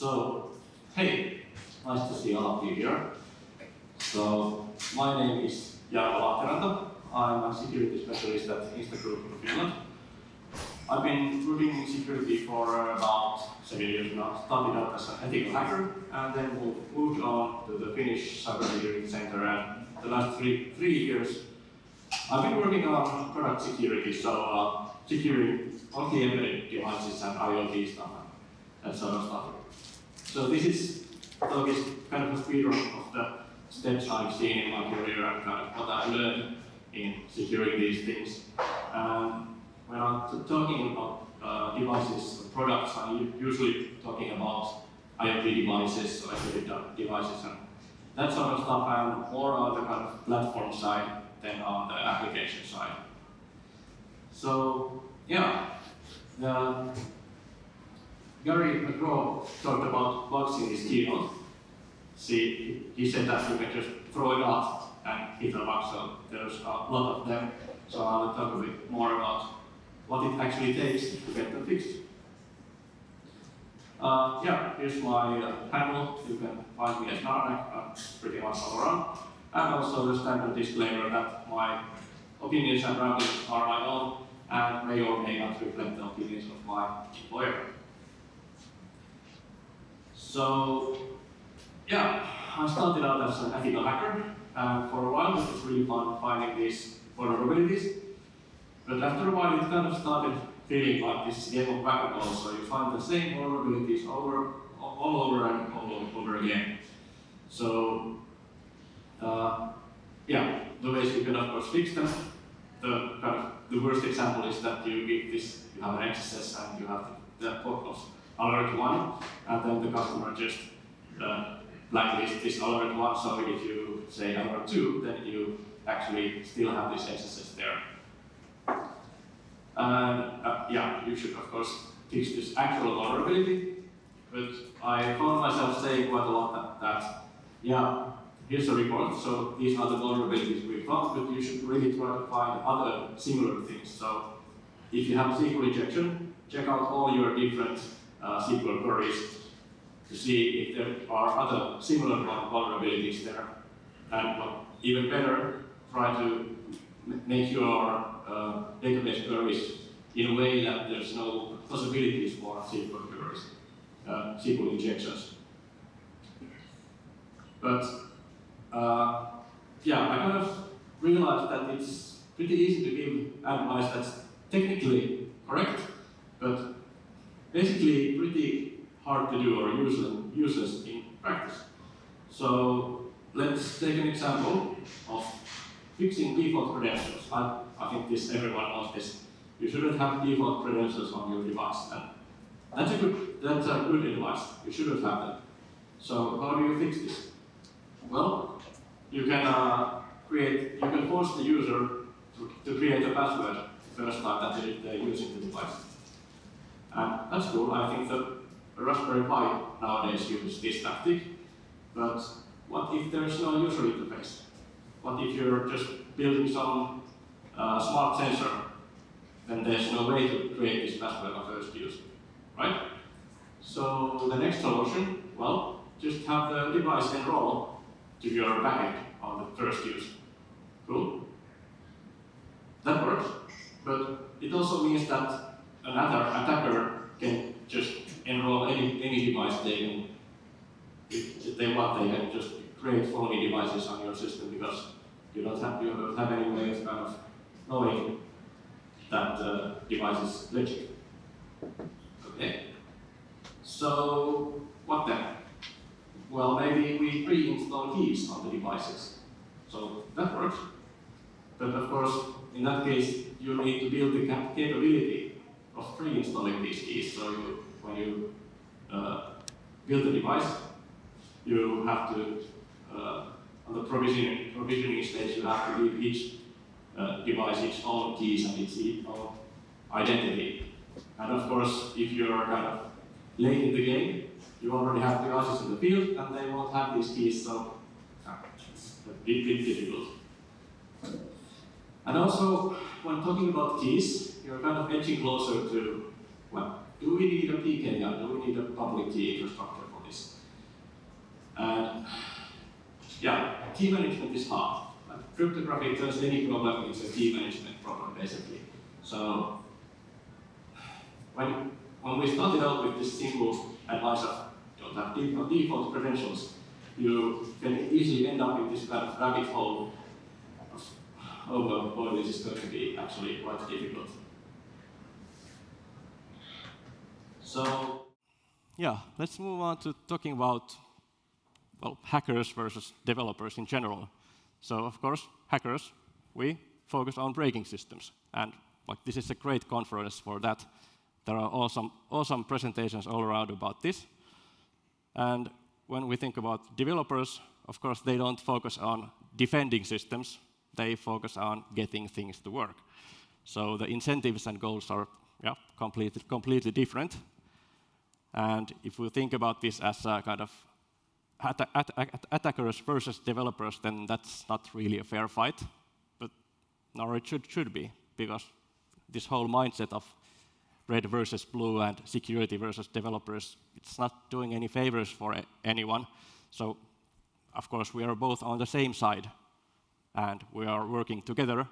So, hey, nice to see all of you here. So, my name is Jarmo Lahtiranta. I'm a security specialist at ITsecurity Finland. I've been working in security for about 7 years now. Started out as an ethical hacker and then moved on to the Finnish Cybersecurity Center, and the last three years I've been working on product security, so securing all the embedded devices and IoT stuff and that sort of stuff. So this talk is kind of a speedrun of the steps I've seen in my career and kind of what I learned in securing these things. When I'm talking about devices or products, I'm usually talking about IoT devices, electronic devices, and that sort of stuff, and more on the kind of platform side than on the application side. So, yeah, Gary McGraw talked about bugs in his keynote. See, he said that you can just throw it out and hit a bug, so there's a lot of them. So I'll talk a bit more about what it actually takes to get them fixed. Yeah, here's my handle. You can find me as Narnak, pretty much all around. And also the standard disclaimer that my opinions and ramblings are my own and may or may not reflect the opinions of my employer. So, yeah, I started out as an ethical hacker, and for a while it was really fun finding these vulnerabilities. But after a while it kind of started feeling like this game of whack-a-mole, so you find the same vulnerabilities all over and all over again. So, yeah, the ways you can of course fix them. The worst example is that you have an XSS and you have the port of alert 1, and then the customer just blacklist this alert 1, so if you say alert 2, then you actually still have this XSS there. And yeah, you should of course fix this actual vulnerability, but I found myself saying quite a lot that yeah, here's a report, so these are the vulnerabilities we found, but you should really try to find other similar things. So if you have SQL injection, check out all your different SQL queries to see if there are other similar vulnerabilities there. And even better, try to make your database queries in a way that there's no possibilities for SQL queries, SQL injections. But yeah, I kind of realized that it's pretty easy to give advice that's technically correct, but basically pretty hard to do or useless in practice. So let's take an example of fixing default credentials. I think everyone knows this. You shouldn't have default credentials on your device, and that's a good advice. You shouldn't have them. So how do you fix this? Well, you can force the user to create a password the first time that they're using the device. And that's cool. I think the Raspberry Pi nowadays uses this tactic. But what if there's no user interface? What if you're just building some smart sensor? Then there's no way to create this password on first use, right? So the next solution, well, just have the device enroll to your backend on the first use. Cool. That works, but it also means that another attacker can just enroll any device if they want. They can just create phony devices on your system because you don't have any way of kind of knowing that the device is legit. Okay. So what then? Well, maybe we pre-install keys on the devices. So that works. But of course, in that case, you need to build the capability of pre-installing these keys. So when you build the device, you have to, on the provisioning stage, you have to give each device its own keys and its own identity. And of course, if you're kind of late in the game, you already have devices in the field, and they won't have these keys, so it's a bit difficult. And also, when talking about keys, you're kind of edging closer to, well, do we need a PKI? Do we need a public key infrastructure for this? And yeah, key management is hard. Like, cryptography turns any problem into a key management problem, basically. So when we started out with this simple advice of don't have default credentials, you can easily end up in this kind of rabbit hole of, oh, boy, this is going to be actually quite difficult. So, yeah, let's move on to talking about, well, hackers versus developers in general. So, of course, hackers, we focus on breaking systems. And like, this is a great conference for that. There are awesome presentations all around about this. And when we think about developers, of course, they don't focus on defending systems. They focus on getting things to work. So the incentives and goals are completely different. And if we think about this as a kind of attackers versus developers, then that's not really a fair fight. But nor it should be, because this whole mindset of red versus blue and security versus developers, it's not doing any favors for anyone. So, of course, we are both on the same side, and we are working together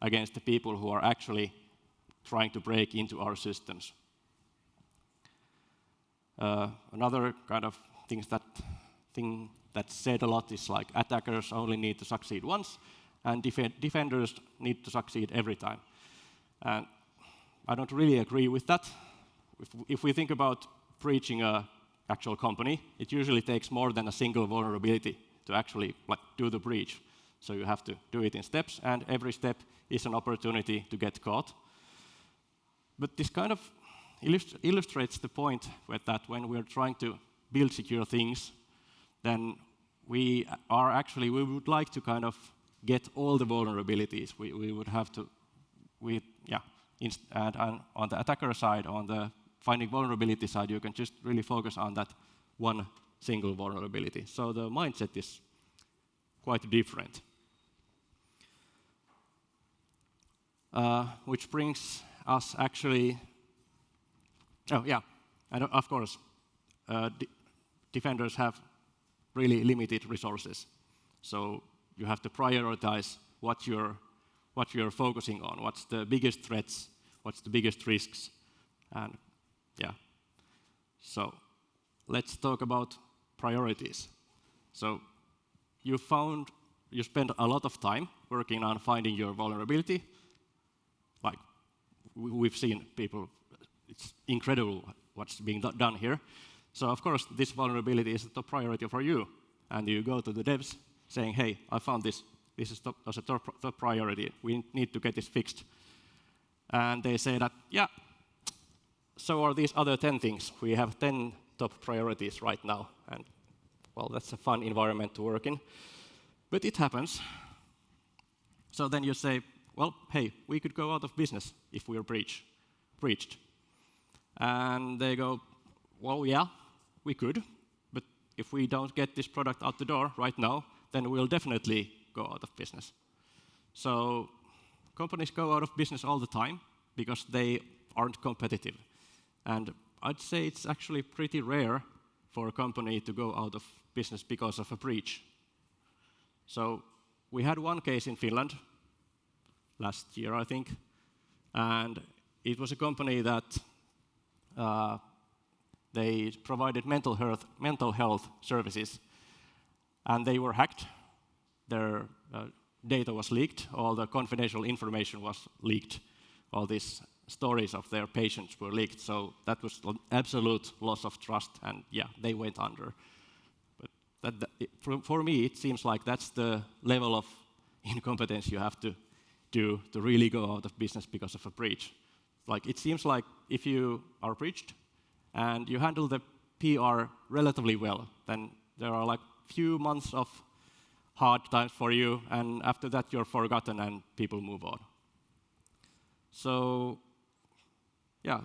against the people who are actually trying to break into our systems. Another kind of thing that's said a lot is like attackers only need to succeed once, and defenders need to succeed every time. And I don't really agree with that. If we think about breaching an actual company, it usually takes more than a single vulnerability to actually do the breach. So you have to do it in steps, and every step is an opportunity to get caught. But this kind of illustrates the point with that when we're trying to build secure things, then we would like to kind of get all the vulnerabilities. We would have to, and on the attacker side, on the finding vulnerability side, you can just really focus on that one single vulnerability. So the mindset is quite different. Which brings us actually, and of course, defenders have really limited resources. So you have to prioritize what you're focusing on, what's the biggest threats, what's the biggest risks, and So let's talk about priorities. So you spend a lot of time working on finding your vulnerability. Like we've seen people, it's incredible what's being done here. So of course, this vulnerability is the top priority for you. And you go to the devs saying, hey, I found this. This is a top priority. We need to get this fixed. And they say that, yeah, so are these other 10 things. We have 10 top priorities right now. And, well, that's a fun environment to work in. But it happens. So then you say, well, hey, we could go out of business if we are breached. And they go, well, yeah, we could. But if we don't get this product out the door right now, then we'll definitely go out of business. So companies go out of business all the time because they aren't competitive. And I'd say it's actually pretty rare for a company to go out of business because of a breach. So we had one case in Finland last year, I think, and it was a company that they provided mental health services, and they were hacked. Their data was leaked, all the confidential information was leaked, all these stories of their patients were leaked, so that was an absolute loss of trust, and yeah, they went under. But for me, it seems like that's the level of incompetence you have to do to really go out of business because of a breach. Like, it seems like if you are breached and you handle the PR relatively well, then there are like few months of hard times for you, and after that you're forgotten and people move on. So, yeah,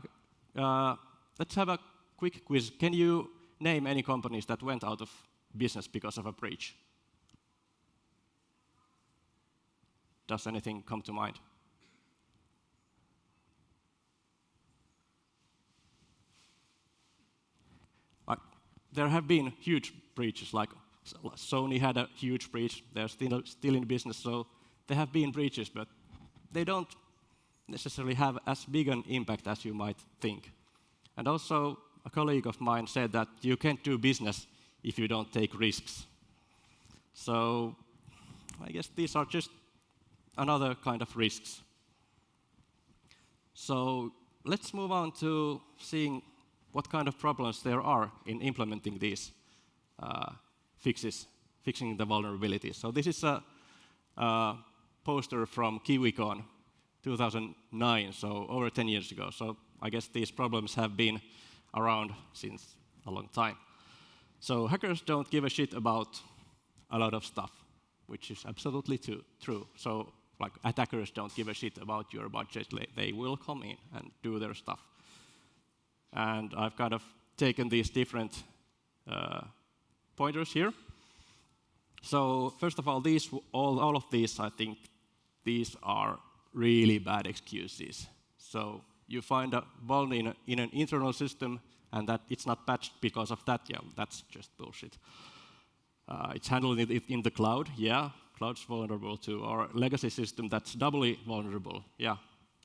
let's have a quick quiz. Can you name any companies that went out of business because of a breach? Does anything come to mind? there have been huge breaches, like Sony had a huge breach. They're still in business, so there have been breaches, but they don't necessarily have as big an impact as you might think. And also, a colleague of mine said that you can't do business if you don't take risks. So I guess these are just another kind of risks. So let's move on to seeing what kind of problems there are in implementing these fixes, fixing the vulnerabilities. So this is a poster from KiwiCon 2009, so over 10 years ago. So I guess these problems have been around since a long time. So hackers don't give a shit about a lot of stuff, which is absolutely true. So like attackers don't give a shit about your budget. They will come in and do their stuff. And I've kind of taken these different pointers here. So first of all, all of these, I think, these are really bad excuses. So you find a vulnerability in an internal system, and that it's not patched because of that. Yeah, that's just bullshit. It's handled in the cloud. Yeah, cloud's vulnerable too. Or legacy system that's doubly vulnerable. Yeah,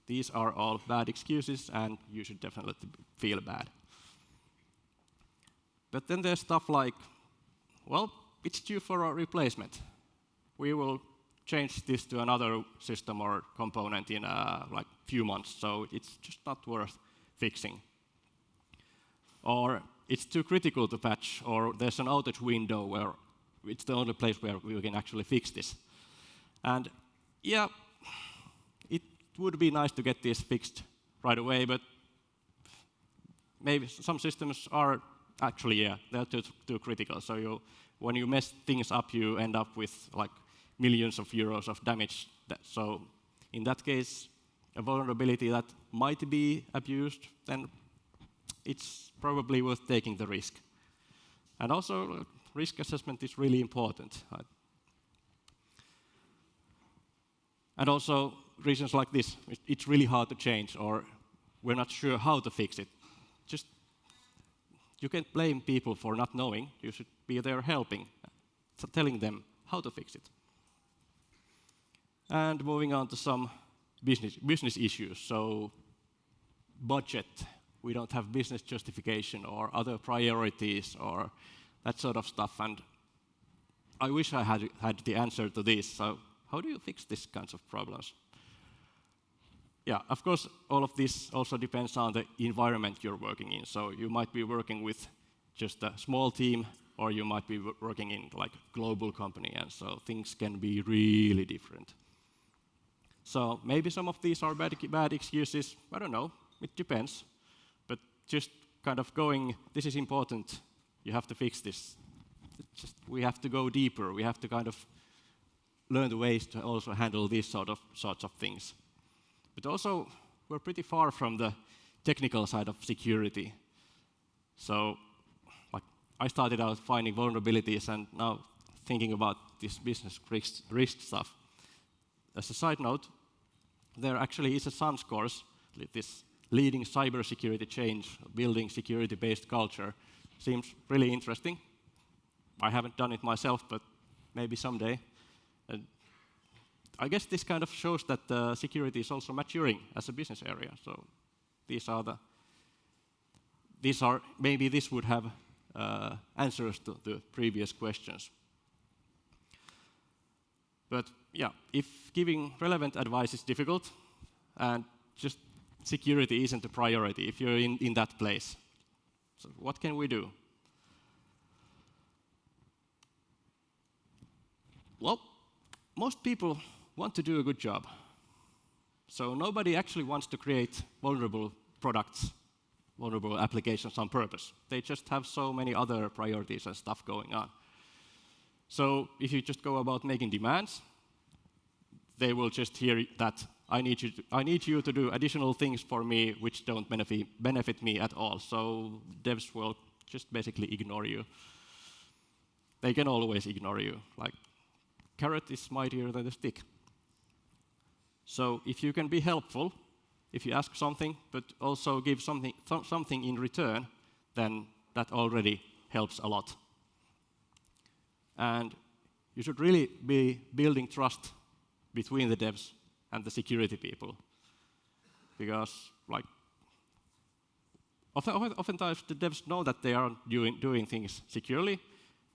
these are all bad excuses, and you should definitely feel bad. But then there's stuff like, well, it's due for a replacement. We will change this to another system or component in like few months, so it's just not worth fixing. Or it's too critical to patch, or there's an outage window where it's the only place where we can actually fix this. And yeah, it would be nice to get this fixed right away, but maybe some systems are actually, yeah, they're too critical. So when you mess things up, you end up with like millions of euros of damage. So in that case, a vulnerability that might be abused, then it's probably worth taking the risk. And also, risk assessment is really important. And also, reasons like this, it's really hard to change, or we're not sure how to fix it. Just, you can't blame people for not knowing. You should be there helping, so telling them how to fix it. And moving on to some business issues. So, budget. We don't have business justification or other priorities or that sort of stuff. And I wish I had the answer to this. So how do you fix these kinds of problems? Yeah, of course, all of this also depends on the environment you're working in. So you might be working with just a small team, or you might be working in like a global company, and so things can be really different. So maybe some of these are bad excuses. I don't know. It depends. But just kind of going, this is important. You have to fix this. We have to go deeper. We have to kind of learn the ways to also handle these sorts of things. But also, we're pretty far from the technical side of security. So, like, I started out finding vulnerabilities and now thinking about this business risk stuff. As a side note, there actually is a SANS course, this leading cybersecurity change, building security-based culture. Seems really interesting. I haven't done it myself, but maybe someday. I guess this kind of shows that security is also maturing as a business area. So maybe this would have answers to the previous questions. But yeah, if giving relevant advice is difficult, and just security isn't a priority, if you're in that place, so what can we do? Well, most people want to do a good job. So nobody actually wants to create vulnerable products, vulnerable applications on purpose. They just have so many other priorities and stuff going on. So if you just go about making demands, they will just hear that I need you to do additional things for me which don't benefit me at all. So devs will just basically ignore you. They can always ignore you. Like, carrot is mightier than the stick. So if you can be helpful, if you ask something, but also give something in return, then that already helps a lot. And you should really be building trust between the devs and the security people. Because like, oftentimes the devs know that they are doing things securely,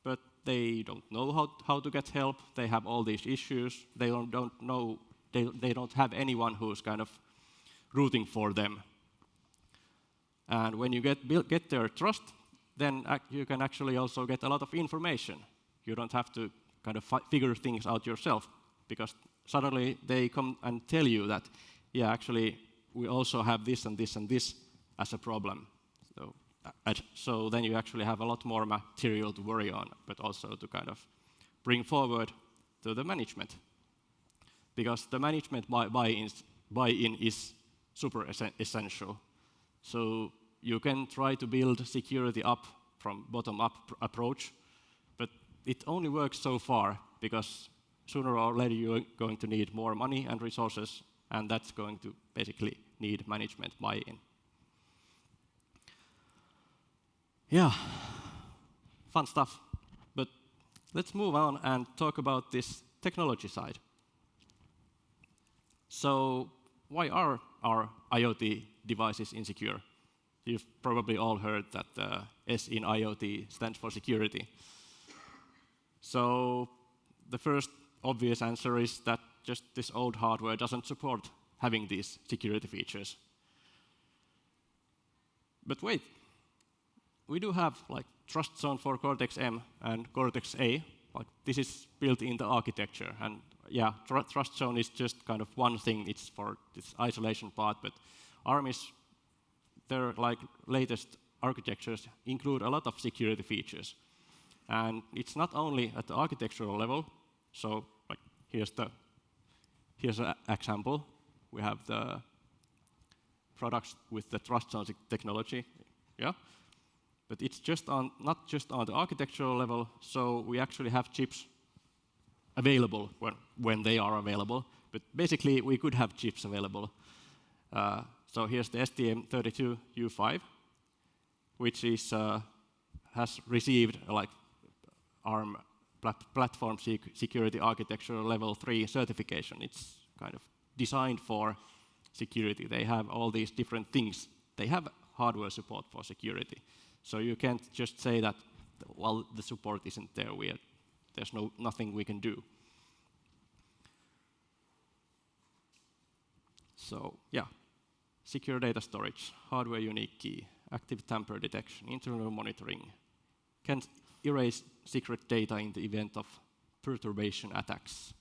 but they don't know how to get help. They have all these issues. They don't know. They don't have anyone who's kind of rooting for them. And when you get their trust, then you can actually also get a lot of information. You don't have to kind of figure things out yourself, because suddenly they come and tell you that, yeah, actually, we also have this and this and this as a problem. So then you actually have a lot more material to worry on, but also to kind of bring forward to the management. Because the management buy-in is super essential. So you can try to build security up from bottom-up approach, but it only works so far, because sooner or later you're going to need more money and resources, and that's going to basically need management buy-in. Yeah, fun stuff. But let's move on and talk about this technology side. So why are our IoT devices insecure? You've probably all heard that the S in IoT stands for security. So the first obvious answer is that just this old hardware doesn't support having these security features. But wait, we do have like trust zone for Cortex-M and Cortex-A. Like this is built in the architecture, and yeah, trust zone is just kind of one thing. It's for this isolation part, but ARM is their like latest architectures include a lot of security features, and it's not only at the architectural level. So like here's an example. We have the products with the trust zone technology, yeah. But it's just not just on the architectural level, so we actually have chips available when they are available. But basically, we could have chips available. So here's the STM32U5, which has received like ARM platform security architecture level 3 certification. It's kind of designed for security. They have all these different things. They have hardware support for security. So you can't just say that, well, the support isn't there. There's nothing we can do. So yeah, secure data storage, hardware unique key, active tamper detection, internal monitoring, can erase secret data in the event of perturbation attacks.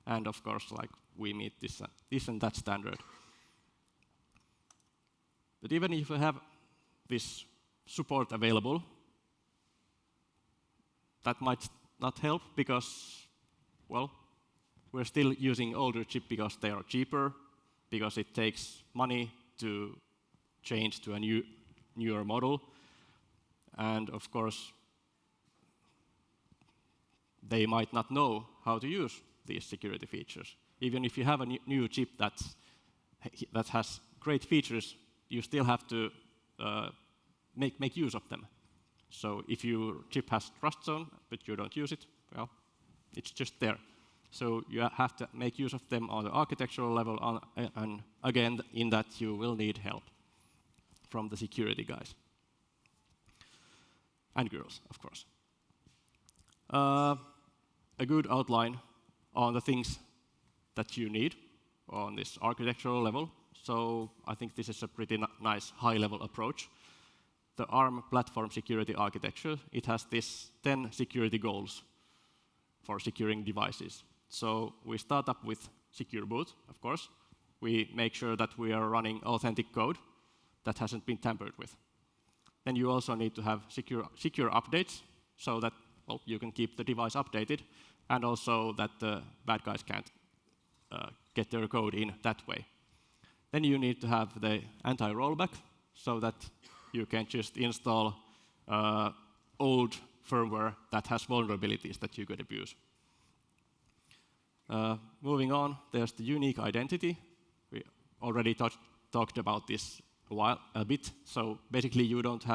And of course, like we meet this and that standard. But even if you have this support available, that might not help because, well, we're still using older chips because they are cheaper, because it takes money to change to a newer model. And of course, they might not know how to use these security features. Even if you have a new chip that has great features, you still have to make use of them. So if your chip has trust zone, but you don't use it, well, it's just there. So you have to make use of them on the architectural level, and again, in that you will need help from the security guys. And girls, of course. A good outline on the things that you need on this architectural level. So I think this is a pretty nice high-level approach. The ARM platform security architecture, it has this 10 security goals for securing devices. So we start up with secure boot, of course. We make sure that we are running authentic code that hasn't been tampered with. Then you also need to have secure updates so that, well, you can keep the device updated, and also that the bad guys can't get their code in that way. Then you need to have the anti-rollback so that you can just install old firmware that has vulnerabilities that you could abuse. Moving on, there's the unique identity. We already talked about this a bit. So basically, you don't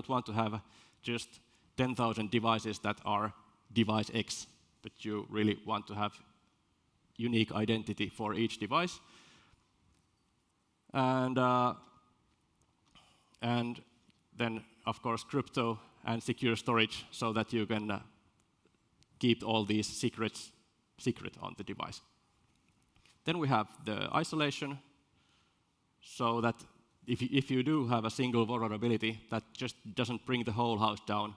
want to have just 10,000 devices that are device X, but you really want to have unique identity for each device. And then, of course, crypto and secure storage so that you can keep all these secrets secret on the device. Then we have the isolation, so that if you do have a single vulnerability, that just doesn't bring the whole house down,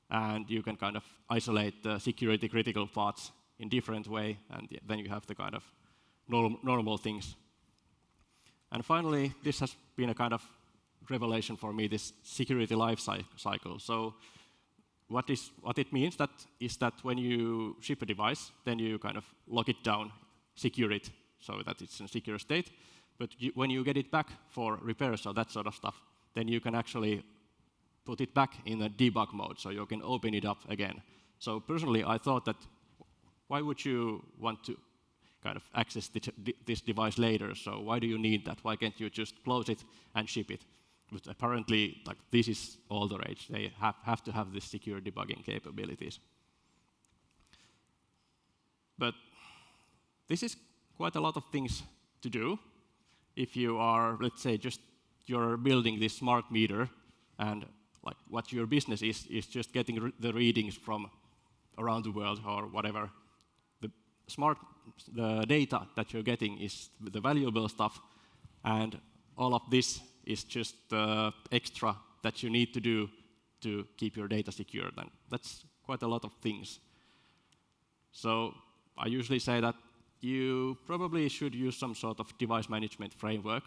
and you can kind of isolate the security critical parts in different way, and then you have the kind of normal things. And finally, this has been a kind of revelation for me, this security life cycle. So what it means is that when you ship a device, then you kind of lock it down, secure it, so that it's in a secure state. But when you get it back for repairs or that sort of stuff, then you can actually put it back in a debug mode, so you can open it up again. So personally, I thought that why would you want to kind of access this device later? So why do you need that? Why can't you just close it and ship it? But apparently, like, this is all the rage. They have to have this secure debugging capabilities. But this is quite a lot of things to do. If you are, let's say, you're building this smart meter, and like what your business is just getting the readings from around the world or whatever. The data that you're getting is the valuable stuff, and all of this is just extra that you need to do to keep your data secure. Then that's quite a lot of things. So I usually say that you probably should use some sort of device management framework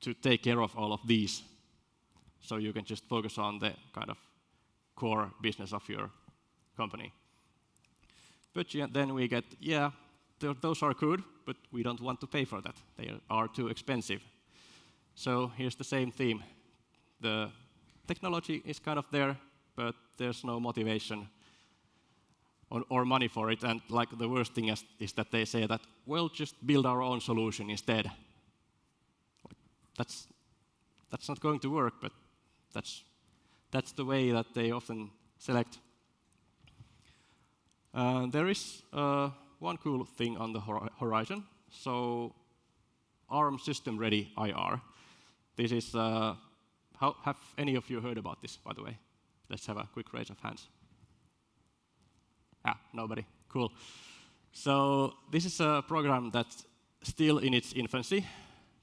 to take care of all of these, so you can just focus on the kind of core business of your company. But then we get, those are good, but we don't want to pay for that. They are too expensive. So here's the same theme. The technology is kind of there, but there's no motivation or money for it. And like the worst thing is that they say that, well, just build our own solution instead. That's not going to work, but that's the way that they often select. There is one cool thing on the horizon. So ARM System Ready IR. This is, have any of you heard about this, by the way? Let's have a quick raise of hands. Nobody. Cool. So this is a program that's still in its infancy,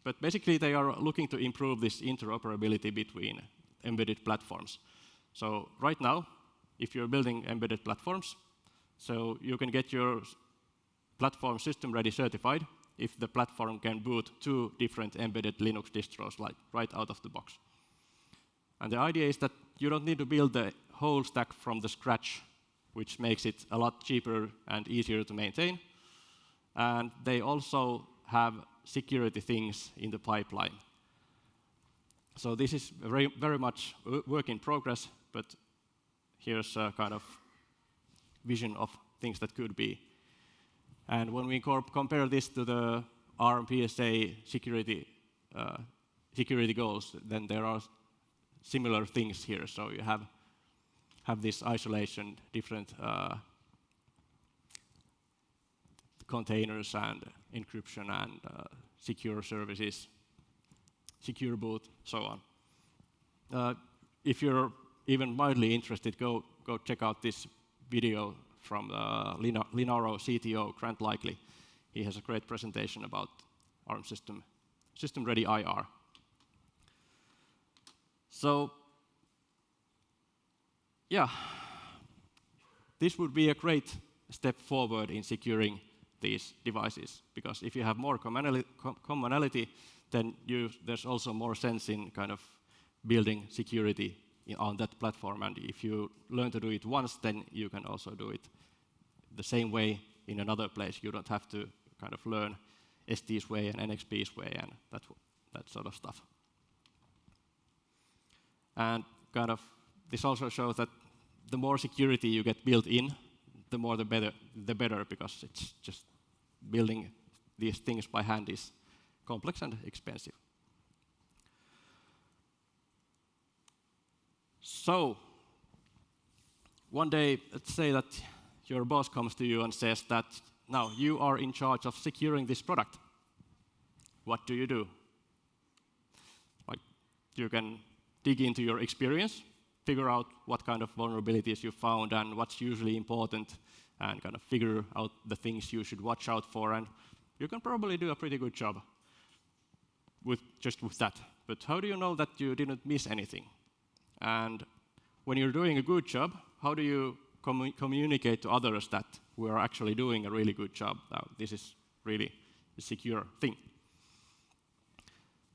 but basically they are looking to improve this interoperability between embedded platforms. So right now, if you're building embedded platforms, so you can get your platform system ready certified if the platform can boot 2 different embedded Linux distros, like right out of the box. And the idea is that you don't need to build the whole stack from the scratch, which makes it a lot cheaper and easier to maintain. And they also have security things in the pipeline. So this is very much work in progress, but here's a kind of vision of things that could be. And when we compare this to the ARM PSA security goals, then there are similar things here. So you have this isolation, different containers and encryption and secure services, secure boot, so on. If you're even mildly interested, go check out this video from Linaro CTO, Grant Likely. He has a great presentation about ARM System Ready IR. So, this would be a great step forward in securing these devices, because if you have more commonality, then there's also more sense in kind of building security on that platform. And if you learn to do it once, then you can also do it the same way in another place. You don't have to kind of learn ST's way and NXP's way and that sort of stuff. And kind of this also shows that the more security you get built in, the more the better, because it's just building these things by hand is complex and expensive. So, one day, let's say that your boss comes to you and says that, now, you are in charge of securing this product. What do you do? Like, you can dig into your experience, figure out what kind of vulnerabilities you found and what's usually important, and kind of figure out the things you should watch out for, and you can probably do a pretty good job with that. But how do you know that you didn't miss anything? And when you're doing a good job, how do you communicate to others that we are actually doing a really good job? Now, this is really a secure thing.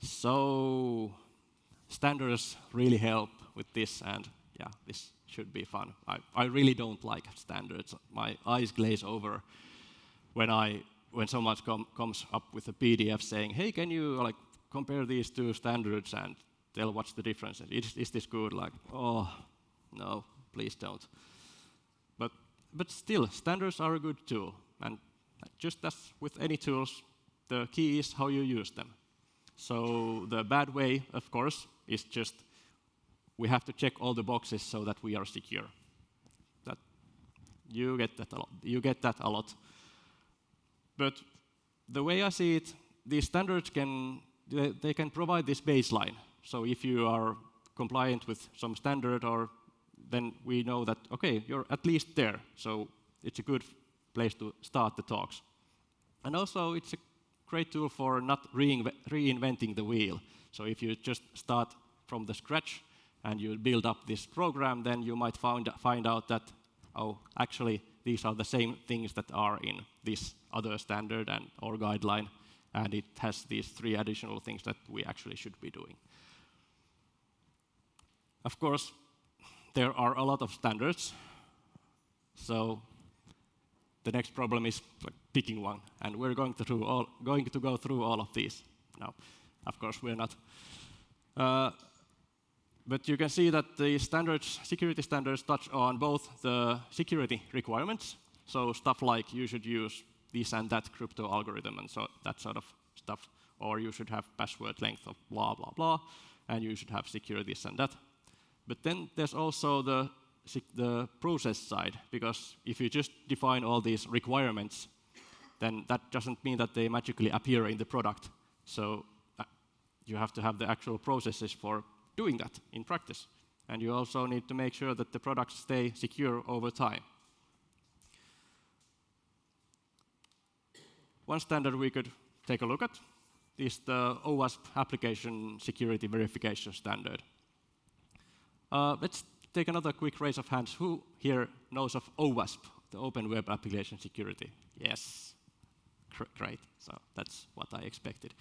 So standards really help with this, and yeah, this should be fun. I really don't like standards. My eyes glaze over when someone comes up with a PDF saying, hey, can you like compare these two standards and tell what's the difference? Is this good? Like, oh, no, please don't. But still, standards are a good tool. And just as with any tools, the key is how you use them. So the bad way, of course, is just we have to check all the boxes so that we are secure. That you get that a lot. You get that a lot. But the way I see it, these standards can provide this baseline. So if you are compliant with some standard, then we know that, okay, you're at least there. So it's a good place to start the talks. And also, it's a great tool for not reinventing the wheel. So if you just start from the scratch and you build up this program, then you might find out that, oh, actually, these are the same things that are in this other standard or guideline, and it has these 3 additional things that we actually should be doing. Of course, there are a lot of standards, so the next problem is picking one, and we're going to go through all of these. Now, of course, we're not. But you can see that the security standards touch on both the security requirements, so stuff like you should use this and that crypto algorithm and so that sort of stuff, or you should have password length of blah, blah, blah, and you should have secure this and that. But then there's also the process side, because if you just define all these requirements, then that doesn't mean that they magically appear in the product. So you have to have the actual processes for doing that in practice. And you also need to make sure that the products stay secure over time. One standard we could take a look at is the OWASP application security verification standard. Let's take another quick raise of hands. Who here knows of OWASP, the Open Web Application Security? Yes. Great. So that's what I expected.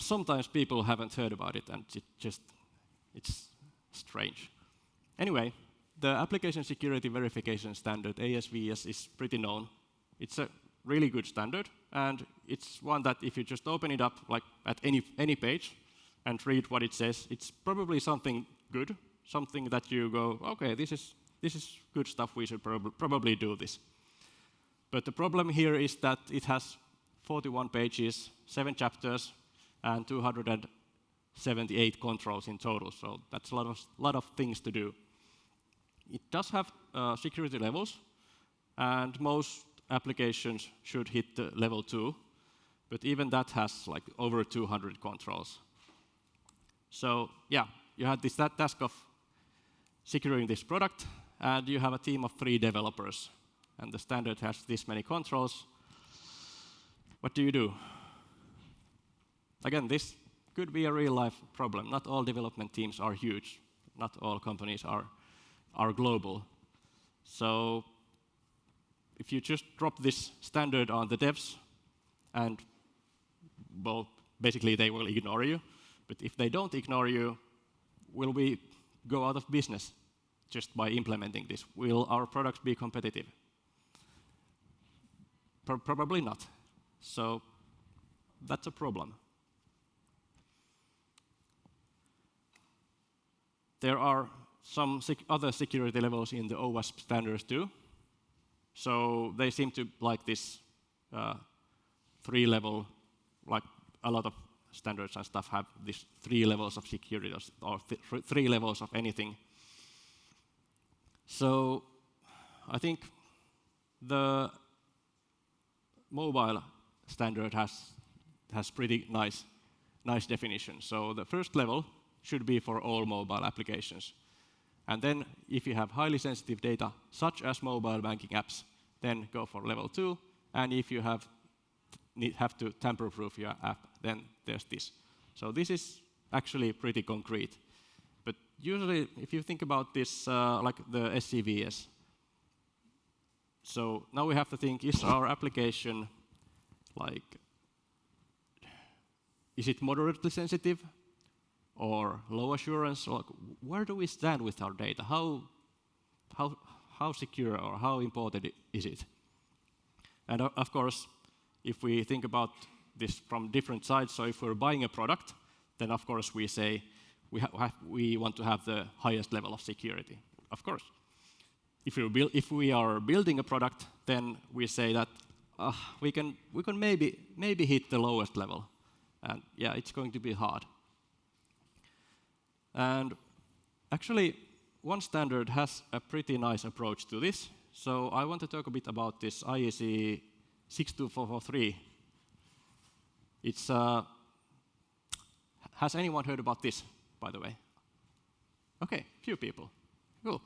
Sometimes people haven't heard about it, and it's strange. Anyway, the Application Security Verification Standard, ASVS, is pretty known. It's a really good standard, and it's one that if you just open it up like at any page and read what it says, it's probably something good, something that you go, okay, this is good stuff, we should probably do this. But the problem here is that it has 41 pages, 7 chapters, and 278 controls in total, so that's a lot of things to do. It does have security levels, and most applications should hit the level 2, but even that has like over 200 controls. So yeah, you had this task of securing this product, and you have a team of 3 developers, and the standard has this many controls. What do you do? Again, this could be a real-life problem. Not all development teams are huge. Not all companies are global. So if you just drop this standard on the devs, and well, basically they will ignore you. But if they don't ignore you, will we go out of business just by implementing this? Will our products be competitive? Probably not. So that's a problem. There are some other security levels in the OWASP standards too. So they seem to like this 3-level, like a lot of standards and stuff have these 3 levels of security or 3 levels of anything. So I think the mobile standard has pretty nice definition. So the first level should be for all mobile applications. And then if you have highly sensitive data, such as mobile banking apps, then go for level 2. And if you have to tamper-proof your app, then there's this. So this is actually pretty concrete. But usually, if you think about this, like the SCVS, so now we have to think, is our application like, is it moderately sensitive or low assurance? Or where do we stand with our data? How secure or how important is it? And of course, if we think about this from different sides, so if we're buying a product, then of course we say we want to have the highest level of security. Of course. If we are building a product, then we say that we can maybe hit the lowest level. And yeah, it's going to be hard. And actually, one standard has a pretty nice approach to this. So I want to talk a bit about this IEC 62443. It's has anyone heard about this, by the way? Okay, few people. Cool.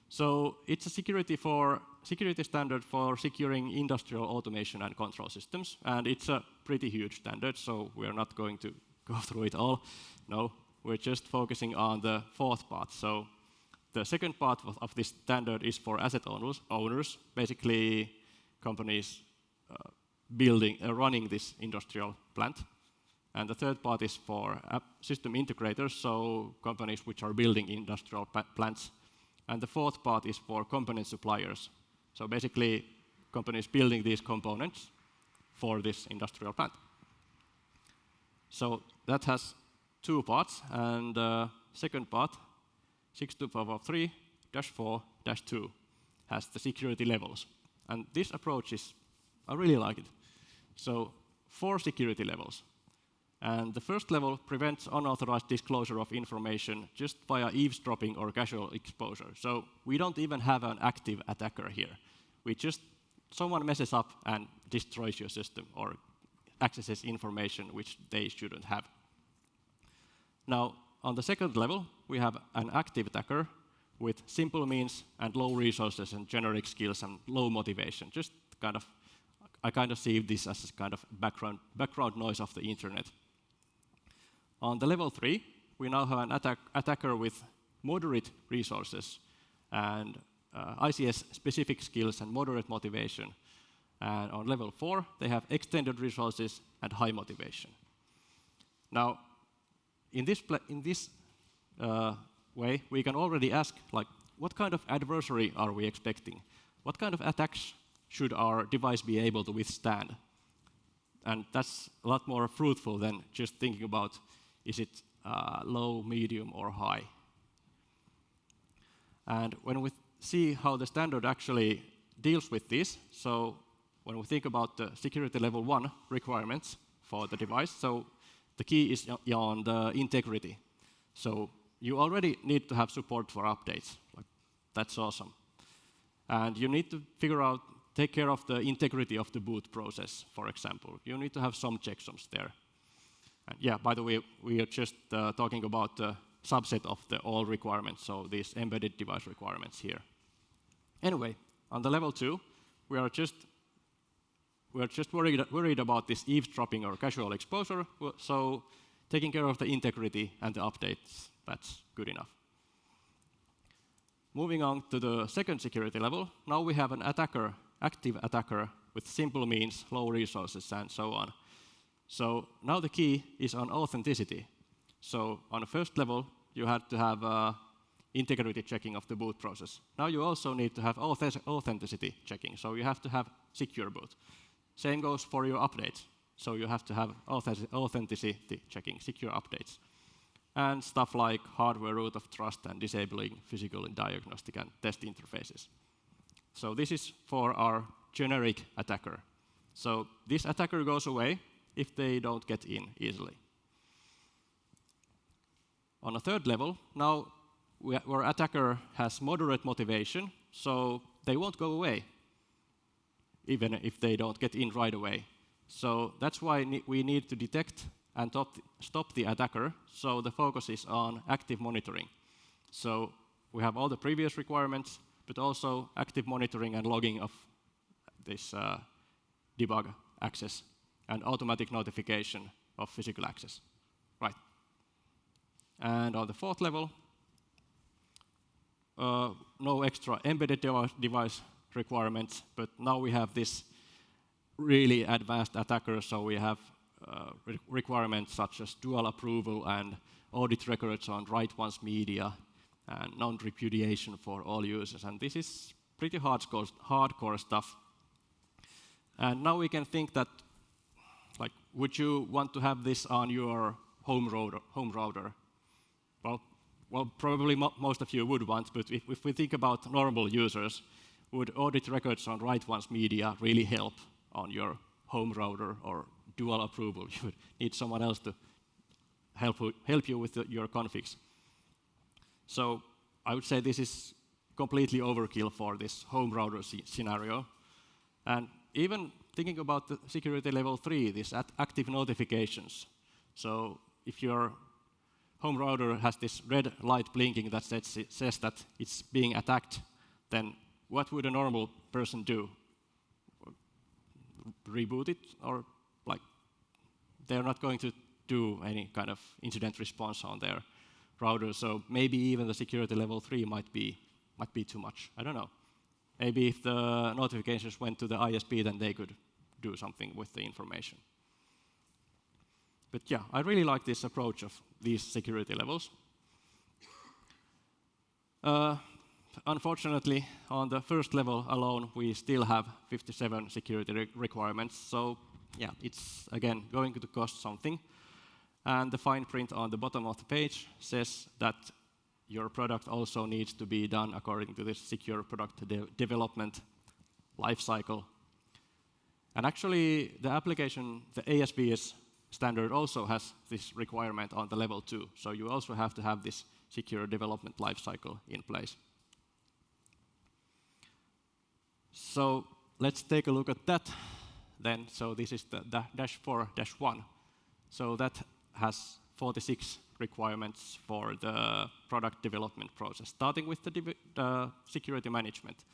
So it's a security standard for securing industrial automation and control systems, and it's a pretty huge standard, so we're not going to go through it all. No, we're just focusing on the 4th part. So the 2nd part of this standard is for asset owners, basically companies running this industrial plant. And the 3rd part is for system integrators, so companies which are building industrial plants. And the 4th part is for component suppliers, so basically companies building these components for this industrial plant. So that has 2 parts, and the 2nd part, 62443-4-2, has the security levels. And this approach I really like it. So 4 security levels. And the first level prevents unauthorized disclosure of information just via eavesdropping or casual exposure. So we don't even have an active attacker here. Someone messes up and destroys your system or accesses information which they shouldn't have. Now, on the 2nd level, we have an active attacker with simple means and low resources and generic skills and low motivation. I kind of see this as a kind of background noise of the internet. On the level 3, we now have an attacker with moderate resources and ICS-specific skills and moderate motivation. And on level 4, they have extended resources and high motivation. Now, in this way, we can already ask, like, what kind of adversary are we expecting? What kind of attacks should our device be able to withstand? And that's a lot more fruitful than just thinking about, is it low, medium, or high? And when we see how the standard actually deals with this, so when we think about the security level 1 requirements for the device, so the key is on the integrity. So you already need to have support for updates. That's awesome. And you need to take care of the integrity of the boot process, for example. You need to have some checksums there. And yeah, by the way, we are just talking about the subset of the all requirements, so these embedded device requirements here. Anyway, on the level 2, we are just worried about this eavesdropping or casual exposure, so taking care of the integrity and the updates, that's good enough. Moving on to the 2nd security level, now we have an active attacker with simple means, low resources, and so on. So now the key is on authenticity. So on the 1st level, you had to have integrity checking of the boot process. Now you also need to have authenticity checking, so you have to have secure boot. Same goes for your updates. So you have to have authenticity checking, secure updates. And stuff like hardware root of trust and disabling physical and diagnostic and test interfaces. So this is for our generic attacker. So this attacker goes away if they don't get in easily. On a third level, now where attacker has moderate motivation, so they won't go away, even if they don't get in right away. So that's why we need to detect and stop the attacker, so the focus is on active monitoring. So we have all the previous requirements, but also active monitoring and logging of this debug access and automatic notification of physical access. Right. And on the fourth level, no extra embedded device requirements, but now we have this really advanced attacker, so we have requirements such as dual approval and audit records on write-once media and non-repudiation for all users. And this is pretty hardcore stuff. And now we can think that, like, would you want to have this on your home router? Well, probably most of you would want, but if we think about normal users, would audit records on write-once media really help on your home router or dual approval? You would need someone else to help you with your configs. So I would say this is completely overkill for this home router scenario. And even thinking about the security level 3, this active notifications. So if your home router has this red light blinking that says that it's being attacked, then what would a normal person do? Reboot it? Or like, they're not going to do any kind of incident response on their router, so maybe even the security level 3 might be too much. I don't know. Maybe if the notifications went to the ISP, then they could do something with the information. But yeah, I really like this approach of these security levels. Unfortunately, on the first level alone, we still have 57 security requirements. So yeah, it's again going to cost something. And the fine print on the bottom of the page says that your product also needs to be done according to this secure product development lifecycle. And actually, the application, the ASBS standard also has this requirement on the level 2. So you also have to have this secure development lifecycle in place. So let's take a look at that then. So this is the -4-1. So that has 46 requirements for the product development process, starting with the security management,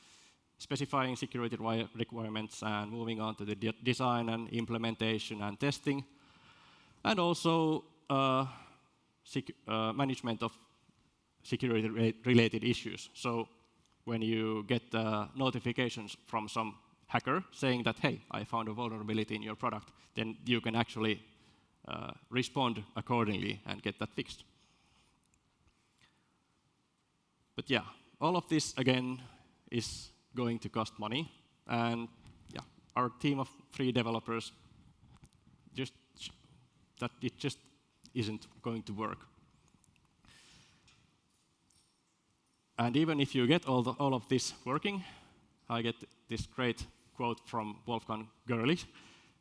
specifying security requirements and moving on to the design and implementation and testing, and also management of security-related issues. So when you get notifications from some hacker saying that, hey, I found a vulnerability in your product, then you can actually respond accordingly and get that fixed. But yeah, all of this, again, is going to cost money. And yeah, our team of 3 developers, it just isn't going to work. And even if you get all of this working, I get this great quote from Wolfgang Görlich.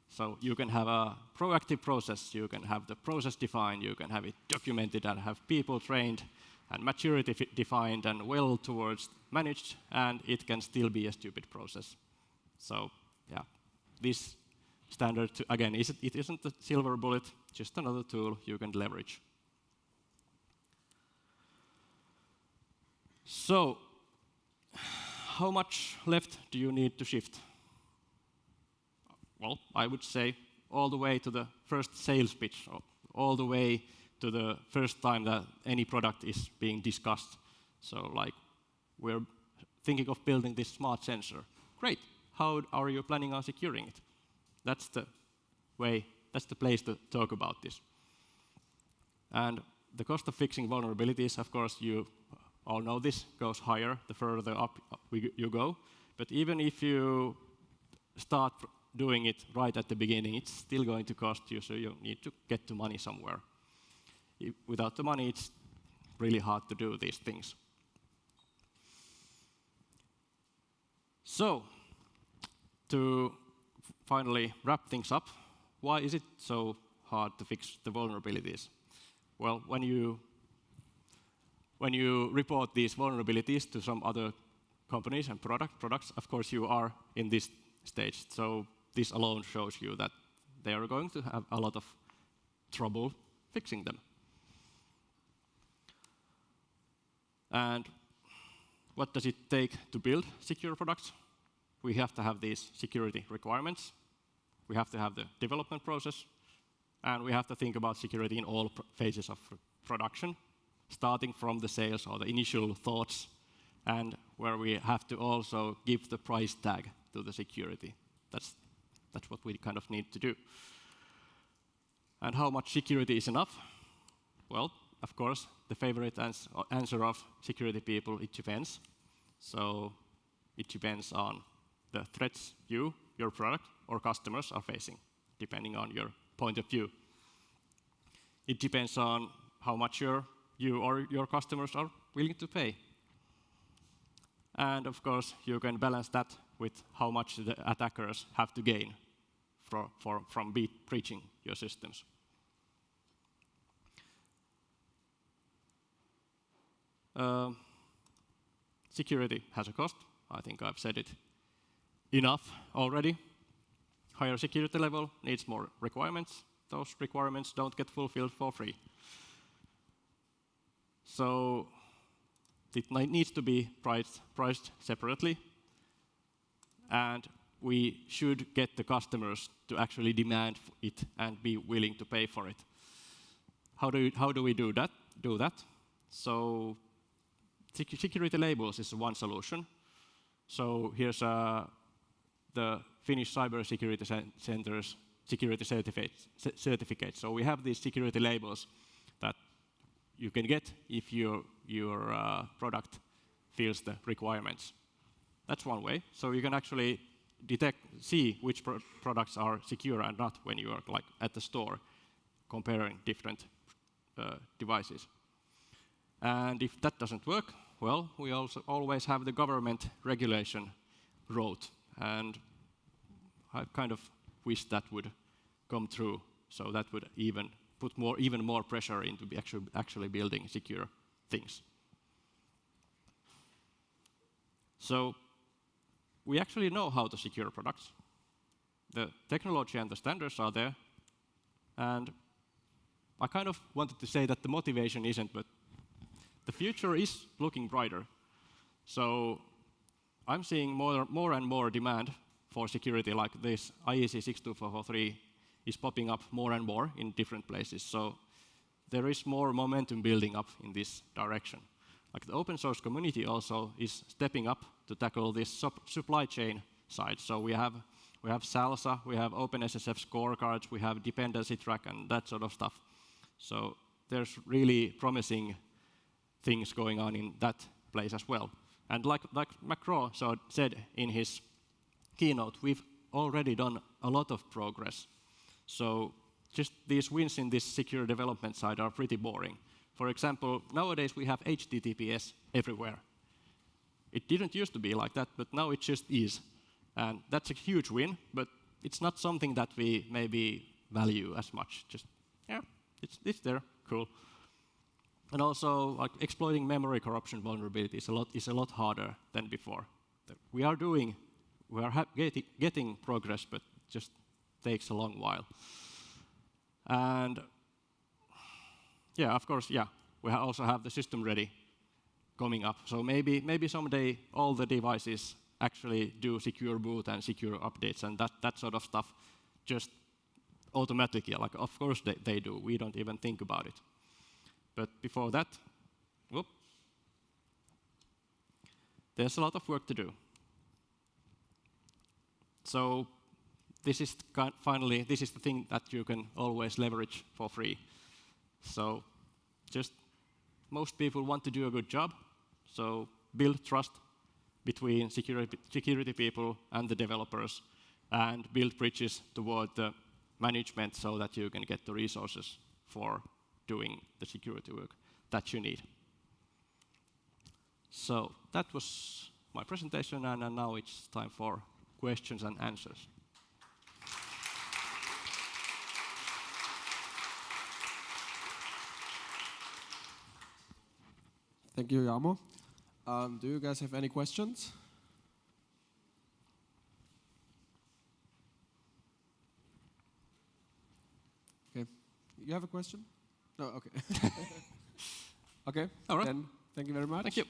So you can have a proactive process, you can have the process defined, you can have it documented and have people trained and maturity defined and well towards managed, and it can still be a stupid process. So yeah, this standard, again, it isn't a silver bullet, just another tool you can leverage. So how much left do you need to shift? Well, I would say all the way to the first sales pitch, or all the way to the first time that any product is being discussed. So like, we're thinking of building this smart sensor. Great, how are you planning on securing it? That's the place to talk about this. And the cost of fixing vulnerabilities, of course, you all know this, goes higher the further up you go. But even if you start doing it right at the beginning, it's still going to cost you, so you need to get the money somewhere. Without the money, it's really hard to do these things. So, to finally wrap things up, why is it so hard to fix the vulnerabilities? Well, when you when you report these vulnerabilities to some other companies and products, of course you are in this stage. So this alone shows you that they are going to have a lot of trouble fixing them. And what does it take to build secure products? We have to have these security requirements. We have to have the development process. And we have to think about security in all phases of production, starting from the sales or the initial thoughts, and where we have to also give the price tag to the security. That's what we kind of need to do. And how much security is enough? Well, of course, the favorite answer of security people, it depends. So it depends on the threats you, your product, or customers are facing, depending on your point of view. It depends on how much you or your customers are willing to pay. And of course, you can balance that with how much the attackers have to gain from breaching your systems. Security has a cost. I think I've said it enough already. Higher security level needs more requirements. Those requirements don't get fulfilled for free. So it needs to be priced separately, and we should get the customers to actually demand it and be willing to pay for it. How do we do that? So security labels is one solution. So here's the Finnish Cybersecurity Center's security certificate. So we have these security labels that you can get if your product fills the requirements. That's one way. So you can actually see which products are secure and not when you are like at the store comparing different devices. And if that doesn't work, well, we also always have the government regulation route. And I kind of wish that would come through, so that would even put even more pressure into actually building secure things. So we actually know how to secure products. The technology and the standards are there. And I kind of wanted to say that the motivation isn't, but the future is looking brighter. So I'm seeing more and more demand for security, like this IEC 62443 is popping up more and more in different places. So there is more momentum building up in this direction. Like the open source community also is stepping up to tackle this supply chain side. So we have SALSA, we have OpenSSF scorecards, we have dependency track and that sort of stuff. So there's really promising things going on in that place as well. And like Macro said in his keynote, we've already done a lot of progress. So just these wins in this secure development side are pretty boring. For example, nowadays we have HTTPS everywhere. It didn't used to be like that, but now it just is. And that's a huge win, but it's not something that we maybe value as much. Just, yeah, it's there, cool. And also, like exploiting memory corruption vulnerability is a lot harder than before. We are getting progress, but it just takes a long while. And yeah, of course, yeah, we also have the system ready coming up. So maybe someday all the devices actually do secure boot and secure updates and that sort of stuff just automatically. Like, of course they do. We don't even think about it. But before that, there's a lot of work to do. So this is finally the thing that you can always leverage for free. So just most people want to do a good job. So build trust between security people and the developers, and build bridges toward the management so that you can get the resources for doing the security work that you need. So that was my presentation, and now it's time for questions and answers. Thank you, Jarmo. Do you guys have any questions? Okay. You have a question? No, okay. Okay. All right. Then thank you very much. Thank you.